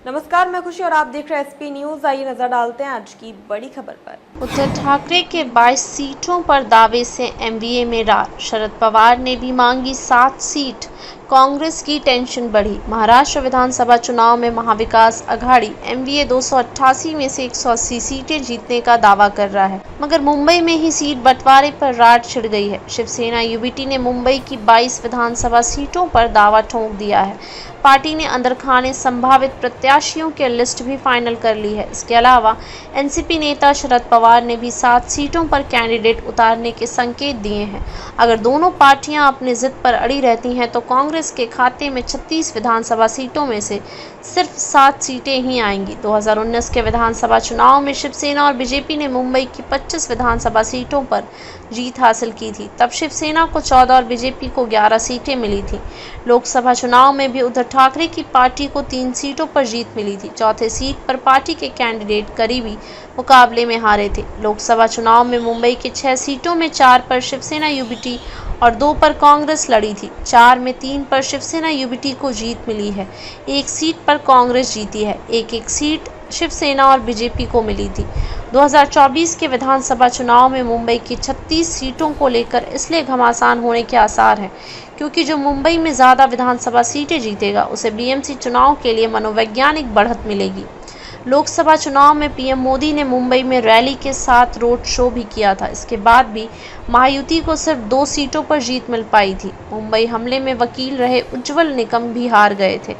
नमस्कार, मैं खुशी और आप देख रहे हैं एसपी न्यूज। आइए नजर डालते हैं आज की बड़ी खबर पर। उद्धव ठाकरे के 22 सीटों पर दावे से एमवीए में रार। शरद पवार ने भी मांगी 7 सीट। कांग्रेस की टेंशन बढ़ी। महाराष्ट्र विधानसभा चुनाव में महाविकास अघाड़ी एमवीए 288 में से 180 सीटें जीतने का दावा कर रहा है, मगर मुंबई में ही सीट बंटवारे पर रार छिड़ गई है। शिवसेना यूबीटी ने मुंबई की 22 विधानसभा सीटों पर दावा ठोक दिया है। पार्टी ने अंदरखाने संभावित प्रत्याशियों की लिस्ट भी फाइनल कर ली है। इसके अलावा एनसीपी नेता शरद पवार ने भी 7 सीटों पर कैंडिडेट उतारने के संकेत दिए हैं। अगर दोनों पार्टियां अपनी जिद पर अड़ी रहती हैं तो कांग्रेस के खाते में 36 विधानसभा सीटों में से सिर्फ 7 सीटें ही आएंगी। 2019 के विधानसभा चुनाव में शिवसेना और बीजेपी ने मुंबई की 25 विधानसभा सीटों पर जीत हासिल की थी। तब शिवसेना को 14 और बीजेपी को 11 सीटें मिली थी। लोकसभा चुनाव में भी उद्धव ठाकरे की पार्टी को 3 सीटों पर जीत मिली थी। चौथे सीट पर पार्टी के कैंडिडेट करीबी मुकाबले में हारे थे। लोकसभा चुनाव में मुंबई के 6 सीटों में 4 पर शिवसेना यूबीटी और 2 पर कांग्रेस लड़ी थी। 4 में 3 पर शिवसेना यूबीटी को जीत मिली है। 1 सीट पर कांग्रेस जीती है। एक सीट शिवसेना और बीजेपी को मिली थी। 2024 के विधानसभा चुनाव में मुंबई की 36 सीटों को लेकर इसलिए घमासान होने के आसार हैं क्योंकि जो मुंबई में ज़्यादा विधानसभा सीटें जीतेगा उसे बीएमसी चुनाव के लिए मनोवैज्ञानिक बढ़त मिलेगी। लोकसभा चुनाव में पीएम मोदी ने मुंबई में रैली के साथ रोड शो भी किया था। इसके बाद भी महायुति को सिर्फ 2 सीटों पर जीत मिल पाई थी। मुंबई हमले में वकील रहे उज्ज्वल निकम भी हार गए थे।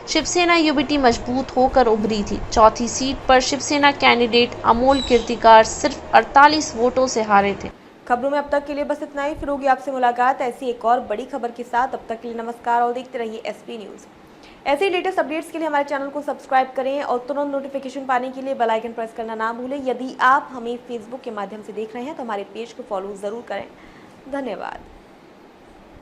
शिवसेना यूबीटी मजबूत होकर उभरी थी। चौथी सीट पर शिवसेना कैंडिडेट अमोल कीर्तिकार सिर्फ 48 वोटों से हारे थे। खबरों में अब तक के लिए बस इतना ही। फिर होगी आपसे मुलाकात ऐसी एक और बड़ी खबर के साथ। अब तक के लिए नमस्कार और देखते रहिए एसपी न्यूज। ऐसे ही लेटेस्ट अपडेट्स के लिए हमारे चैनल को सब्सक्राइब करें और तुरंत नोटिफिकेशन पाने के लिए बेल आइकन प्रेस करना ना भूलें। यदि आप हमें फेसबुक के माध्यम से देख रहे हैं तो हमारे पेज को फॉलो जरूर करें। धन्यवाद।